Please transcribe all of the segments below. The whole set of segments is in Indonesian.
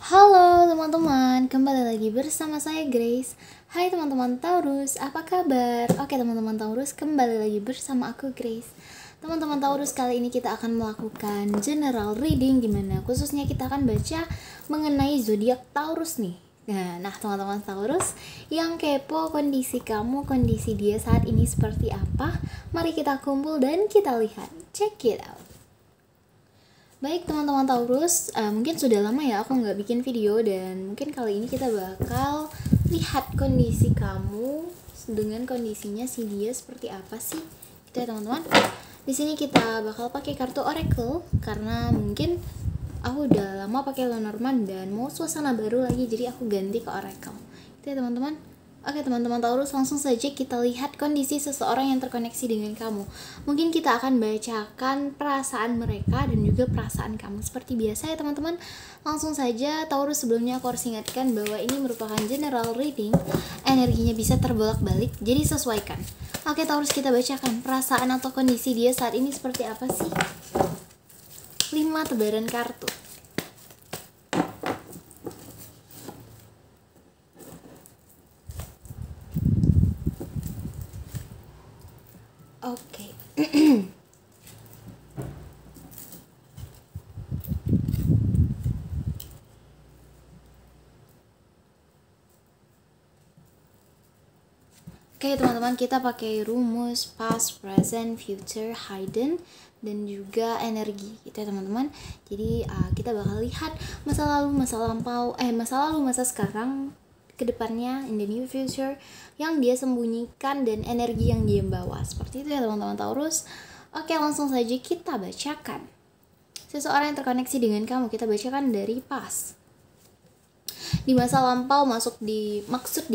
Halo teman-teman, kembali lagi bersama saya Grace. Hai teman-teman Taurus, apa kabar? Oke teman-teman Taurus, kembali lagi bersama aku Grace. Teman-teman Taurus, kali ini kita akan melakukan general reading, dimana khususnya kita akan baca mengenai zodiak Taurus nih. Nah teman-teman Taurus yang kepo kondisi kamu, kondisi dia saat ini seperti apa, mari kita kumpul dan kita lihat. Check it out. Baik teman-teman Taurus, mungkin sudah lama ya aku nggak bikin video, dan mungkin kali ini kita bakal lihat kondisi kamu dengan kondisinya si dia seperti apa sih, gitu ya teman-teman. Di sini kita bakal pakai kartu Oracle karena mungkin aku udah lama pakai Lenormand dan mau suasana baru lagi, jadi aku ganti ke Oracle, gitu ya teman-teman. Oke teman-teman Taurus, langsung saja kita lihat kondisi seseorang yang terkoneksi dengan kamu. Mungkin kita akan bacakan perasaan mereka dan juga perasaan kamu. Seperti biasa ya teman-teman, langsung saja Taurus, sebelumnya aku harus ingatkan bahwa ini merupakan general reading, energinya bisa terbolak-balik, jadi sesuaikan. Oke Taurus, kita bacakan perasaan atau kondisi dia saat ini seperti apa sih? 5 tebaran kartu. Oke. Oke teman-teman, kita pakai rumus past, present, future, hidden, dan juga energi gitu ya teman-teman. Jadi kita bakal lihat masa lalu, masa lampau, masa sekarang, kedepannya, in the new future, yang dia sembunyikan dan energi yang dia bawa. Seperti itu ya teman-teman Taurus. Oke, langsung saja kita bacakan. Seseorang yang terkoneksi dengan kamu, kita bacakan dari past. Di masa lampau, maksud di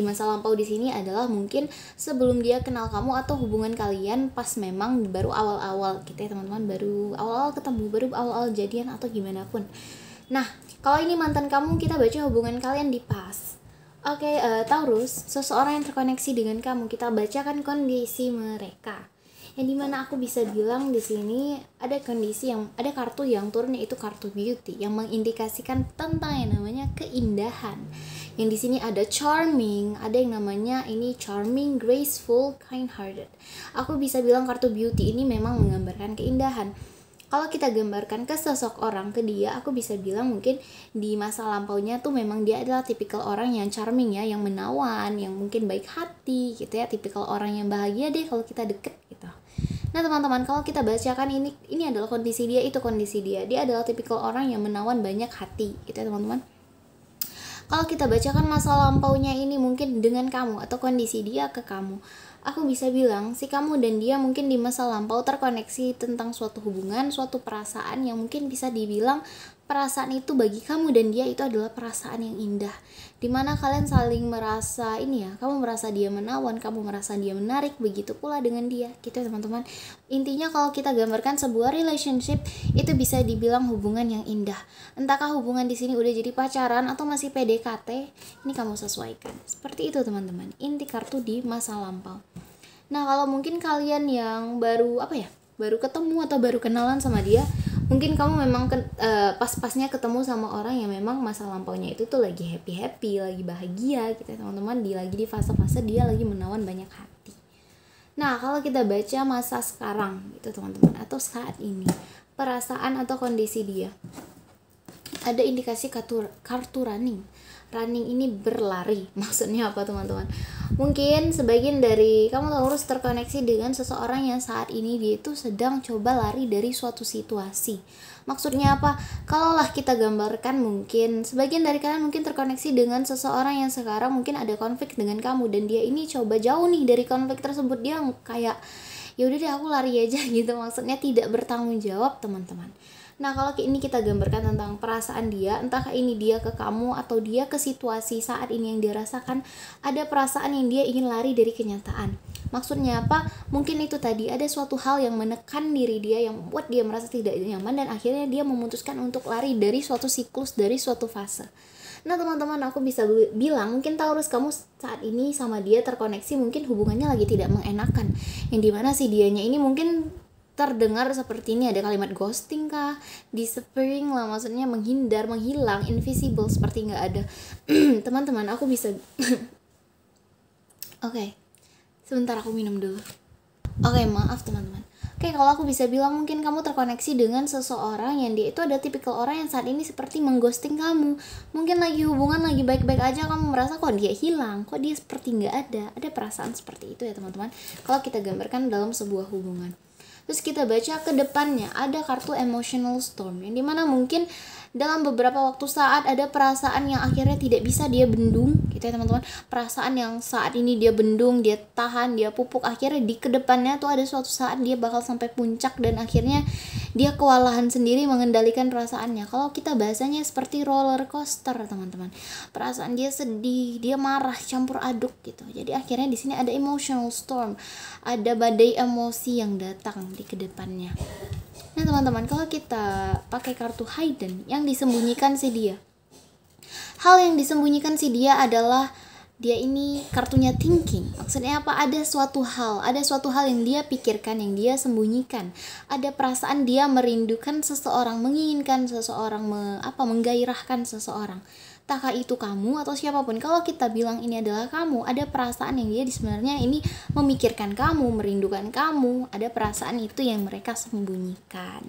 masa lampau di sini adalah mungkin sebelum dia kenal kamu atau hubungan kalian pas memang baru awal-awal gitu ya teman-teman, baru awal-awal ketemu, baru awal-awal jadian atau gimana pun. Nah, kalau ini mantan kamu, kita baca hubungan kalian di past. Oke, Taurus, seseorang yang terkoneksi dengan kamu, kita bacakan kondisi mereka. Yang dimana aku bisa bilang di sini ada ada kartu yang turun, yaitu kartu beauty yang mengindikasikan tentang yang namanya keindahan. Yang di sini ada charming, ada yang namanya ini charming, graceful, kind-hearted. Aku bisa bilang kartu beauty ini memang menggambarkan keindahan. Kalau kita gambarkan ke sosok orang, ke dia, aku bisa bilang mungkin di masa lampaunya tuh memang dia adalah tipikal orang yang charming ya, yang menawan, yang mungkin baik hati gitu ya, tipikal orang yang bahagia deh kalau kita deket gitu. Nah teman-teman, kalau kita bacakan ini adalah kondisi dia, itu kondisi dia. Dia adalah tipikal orang yang menawan, banyak hati gitu ya teman-teman. Kalau kita bacakan masa lampaunya ini mungkin dengan kamu atau kondisi dia ke kamu, aku bisa bilang si kamu dan dia mungkin di masa lampau terkoneksi tentang suatu hubungan, suatu perasaan yang mungkin bisa dibilang perasaan itu bagi kamu dan dia itu adalah perasaan yang indah, dimana kalian saling merasa kamu merasa dia menawan, kamu merasa dia menarik, begitu pula dengan dia gitu teman-teman. Intinya kalau kita gambarkan sebuah relationship, itu bisa dibilang hubungan yang indah. Entahkah hubungan di sini udah jadi pacaran atau masih PDKT, ini kamu sesuaikan. Seperti itu teman-teman, inti kartu di masa lampau. Nah kalau mungkin kalian yang baru baru ketemu atau baru kenalan sama dia, mungkin kamu memang pas-pasnya ketemu sama orang yang memang masa lampaunya itu tuh lagi happy, lagi bahagia gitu teman-teman, lagi di fase-fase dia lagi menawan, banyak hati. Nah kalau kita baca masa sekarang gitu teman-teman, atau saat ini, perasaan atau kondisi dia, ada indikasi kartu running ini berlari. Maksudnya apa teman-teman? Mungkin sebagian dari kamu harus terkoneksi dengan seseorang yang saat ini dia itu sedang coba lari dari suatu situasi. Maksudnya apa? Kalaulah kita gambarkan, mungkin sebagian dari kalian mungkin terkoneksi dengan seseorang yang sekarang mungkin ada konflik dengan kamu, dan dia ini coba jauh nih dari konflik tersebut. Dia kayak ya udah deh aku lari aja gitu, maksudnya tidak bertanggung jawab teman-teman. Nah kalau ini kita gambarkan tentang perasaan dia, entahkah ini dia ke kamu atau dia ke situasi saat ini yang dia rasakan, ada perasaan yang dia ingin lari dari kenyataan. Maksudnya apa? Mungkin itu tadi ada suatu hal yang menekan diri dia, yang membuat dia merasa tidak nyaman, dan akhirnya dia memutuskan untuk lari dari suatu siklus, dari suatu fase. Nah teman-teman, aku bisa bilang mungkin Taurus, kamu saat ini sama dia terkoneksi, mungkin hubungannya lagi tidak mengenakan, yang dimana si dianya ini mungkin terdengar seperti ini, ada kalimat ghosting kah, disappearing lah, maksudnya menghindar, menghilang, invisible, seperti nggak ada. Teman-teman, aku bisa Oke, sebentar aku minum dulu. Oke, maaf teman-teman. Oke, kalau aku bisa bilang mungkin kamu terkoneksi dengan seseorang yang dia itu ada tipikal orang yang saat ini seperti mengghosting kamu. Mungkin lagi hubungan lagi baik-baik aja, kamu merasa kok dia hilang, kok dia seperti nggak ada. Ada perasaan seperti itu ya teman-teman. Kalau kita gambarkan dalam sebuah hubungan. Terus kita baca ke depannya, ada kartu emotional storm, yang dimana mungkin dalam beberapa waktu saat ada perasaan yang akhirnya tidak bisa dia bendung gitu ya teman-teman. Perasaan yang saat ini dia bendung, dia tahan, dia pupuk, akhirnya di kedepannya tuh ada suatu saat dia bakal sampai puncak dan akhirnya dia kewalahan sendiri mengendalikan perasaannya. Kalau kita bahasanya seperti roller coaster teman-teman, perasaan dia sedih, dia marah, campur aduk gitu. Jadi akhirnya di sini ada emotional storm, ada badai emosi yang datang di kedepannya. Nah teman-teman, kalau kita pakai kartu hidden, yang disembunyikan si dia, hal yang disembunyikan si dia adalah dia ini kartunya thinking. Maksudnya apa? Ada suatu hal yang dia pikirkan, yang dia sembunyikan. Ada perasaan dia merindukan seseorang, menginginkan seseorang, menggairahkan seseorang. Entahkah itu kamu atau siapapun. Kalau kita bilang ini adalah kamu, ada perasaan yang dia sebenarnya ini memikirkan kamu, merindukan kamu. Ada perasaan itu yang mereka sembunyikan.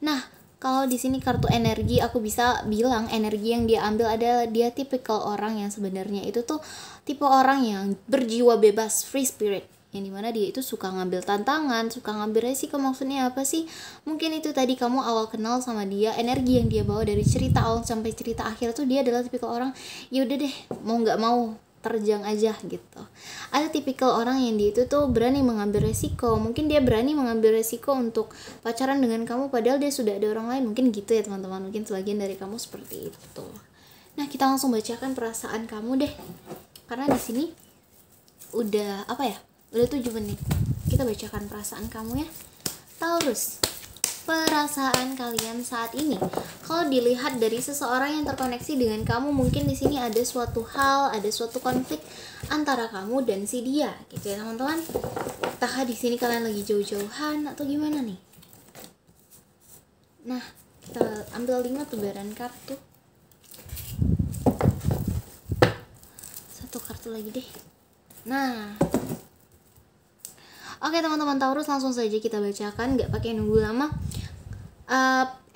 Nah, kalau di sini kartu energi, aku bisa bilang energi yang dia ambil adalah dia tipikal orang yang sebenarnya itu tuh tipe orang yang berjiwa bebas, free spirit, yang dimana dia itu suka ngambil tantangan, suka ngambil resiko. Maksudnya apa sih? Mungkin itu tadi kamu awal kenal sama dia, energi yang dia bawa dari cerita awal sampai cerita akhir tuh dia adalah tipikal orang, ya udah deh, mau nggak mau terjang aja gitu. Ada tipikal orang yang dia itu tuh berani mengambil resiko. Mungkin dia berani mengambil resiko untuk pacaran dengan kamu padahal dia sudah ada orang lain. Mungkin gitu ya teman-teman. Mungkin sebagian dari kamu seperti itu. Nah, kita langsung bacakan perasaan kamu deh. Karena di sini udah udah 7 menit. Kita bacakan perasaan kamu ya. Taurus, perasaan kalian saat ini. Kalau dilihat dari seseorang yang terkoneksi dengan kamu, mungkin di sini ada suatu hal, ada suatu konflik antara kamu dan si dia, gitu ya teman-teman. Entahkah di sini kalian lagi jauh-jauhan atau gimana nih? Nah, kita ambil 5 tebaran kartu. Satu kartu lagi deh. Nah, oke teman-teman Taurus, langsung saja kita bacakan, nggak pakai nunggu lama.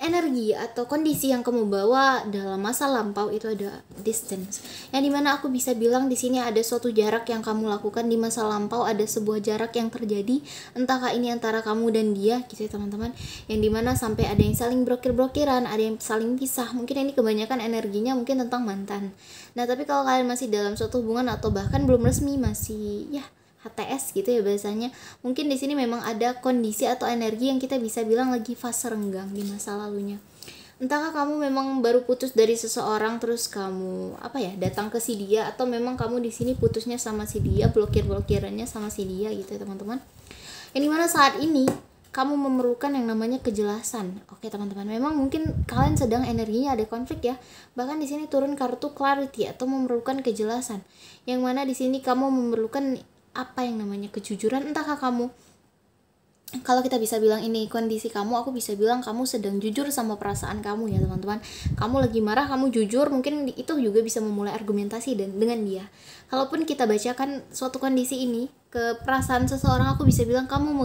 Energi atau kondisi yang kamu bawa dalam masa lampau itu ada distance, yang dimana aku bisa bilang di sini ada suatu jarak yang kamu lakukan di masa lampau, ada sebuah jarak yang terjadi, entahkah ini antara kamu dan dia gitu ya teman-teman, yang dimana sampai ada yang saling blokir-blokiran, ada yang saling pisah. Mungkin ini kebanyakan energinya mungkin tentang mantan. Nah tapi kalau kalian masih dalam suatu hubungan atau bahkan belum resmi, masih ya HTS gitu ya bahasanya, mungkin di sini memang ada kondisi atau energi yang kita bisa bilang lagi fase renggang di masa lalunya. Entahkah kamu memang baru putus dari seseorang terus kamu datang ke si dia, atau memang kamu di sini putusnya sama si dia, blokir-blokirannya sama si dia gitu ya teman-teman. Yang dimana saat ini kamu memerlukan yang namanya kejelasan. Oke teman-teman, memang mungkin kalian sedang energinya ada konflik ya. Bahkan di sini turun kartu clarity atau memerlukan kejelasan. Yang mana di sini kamu memerlukan apa yang namanya kejujuran. Entahkah kamu, kalau kita bisa bilang ini kondisi kamu, aku bisa bilang kamu sedang jujur sama perasaan kamu ya teman-teman. Kamu lagi marah, kamu jujur, mungkin itu juga bisa memulai argumentasi dengan dia. Kalaupun kita bacakan suatu kondisi ini ke perasaan seseorang, aku bisa bilang kamu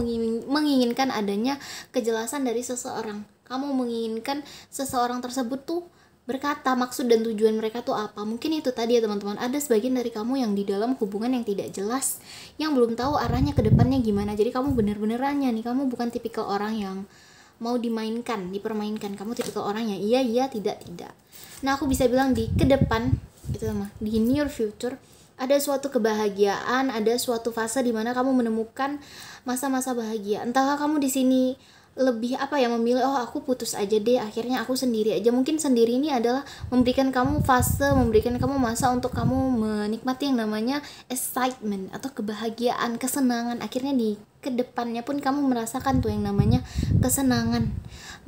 menginginkan adanya kejelasan dari seseorang. Kamu menginginkan seseorang tersebut tuh berkata maksud dan tujuan mereka tuh apa. Mungkin itu tadi ya teman-teman, ada sebagian dari kamu yang di dalam hubungan yang tidak jelas, yang belum tahu arahnya ke depannya gimana. Jadi kamu bener-benerannya nih, kamu bukan tipikal orang yang mau dipermainkan. Kamu tipikal orang yang iya, tidak. Nah aku bisa bilang di ke depan itu mah, di near future ada suatu kebahagiaan, ada suatu fase di mana kamu menemukan masa-masa bahagia. Entahkah kamu di sini lebih memilih aku putus aja deh, akhirnya aku sendiri aja. Mungkin sendiri ini adalah memberikan kamu fase, memberikan kamu masa untuk kamu menikmati yang namanya excitement atau kebahagiaan, kesenangan. Akhirnya di kedepannya pun kamu merasakan tuh yang namanya kesenangan,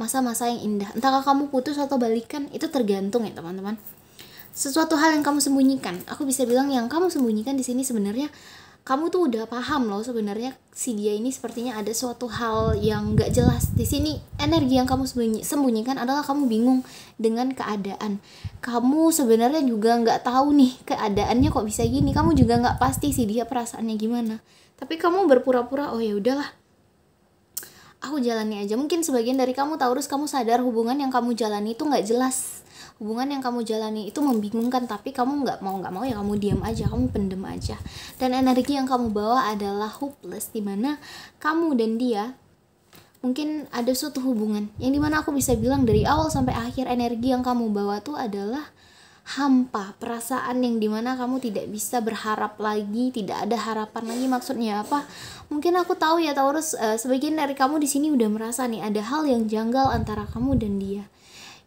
masa-masa yang indah. Entahkah kamu putus atau balikan, itu tergantung ya teman-teman. Sesuatu hal yang kamu sembunyikan, aku bisa bilang yang kamu sembunyikan di sini sebenarnya kamu tuh udah paham loh sebenarnya si dia ini sepertinya ada suatu hal yang gak jelas di sini. Energi yang kamu sembunyikan adalah kamu bingung dengan keadaan. Kamu sebenarnya juga nggak tahu nih keadaannya kok bisa gini. Kamu juga nggak pasti sih dia perasaannya gimana. Tapi kamu berpura-pura, oh ya udahlah, aku jalani aja. Mungkin sebagian dari kamu Taurus, kamu sadar hubungan yang kamu jalani itu nggak jelas. Hubungan yang kamu jalani itu membingungkan, tapi kamu nggak mau ya kamu diam aja, kamu pendem aja. Dan energi yang kamu bawa adalah hopeless, dimana kamu dan dia mungkin ada suatu hubungan yang dimana aku bisa bilang dari awal sampai akhir energi yang kamu bawa tuh adalah hampa, perasaan yang dimana kamu tidak bisa berharap lagi, tidak ada harapan lagi. Maksudnya apa? Mungkin aku tahu ya Taurus, sebagian dari kamu di sini udah merasa nih ada hal yang janggal antara kamu dan dia,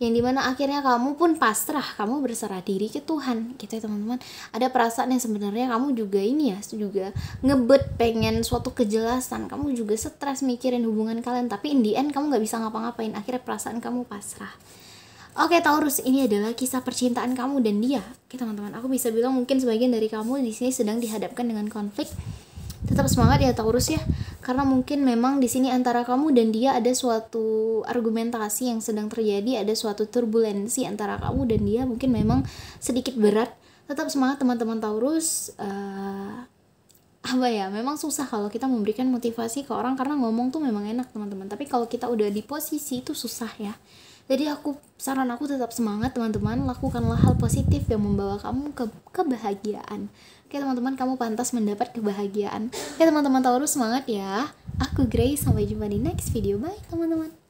yang dimana akhirnya kamu pun pasrah, kamu berserah diri ke Tuhan gitu ya teman-teman. Ada perasaan yang sebenarnya kamu juga ini ya, juga ngebet pengen suatu kejelasan, kamu juga stres mikirin hubungan kalian, tapi in the end kamu gak bisa ngapa-ngapain, akhirnya perasaan kamu pasrah. Oke Taurus, ini adalah kisah percintaan kamu dan dia. Oke teman-teman, aku bisa bilang mungkin sebagian dari kamu di sini sedang dihadapkan dengan konflik. Tetap semangat ya Taurus ya, karena mungkin memang di sini antara kamu dan dia ada suatu argumentasi yang sedang terjadi, ada suatu turbulensi antara kamu dan dia, mungkin memang sedikit berat. Tetap semangat teman-teman Taurus. Apa ya, memang susah kalau kita memberikan motivasi ke orang, karena ngomong tuh memang enak teman-teman, tapi kalau kita udah di posisi itu susah ya. Jadi saran aku tetap semangat teman-teman, lakukanlah hal positif yang membawa kamu ke kebahagiaan. Oke teman-teman, kamu pantas mendapat kebahagiaan. Oke teman-teman Taurus, semangat ya. Aku Grace, sampai jumpa di next video. Bye teman-teman.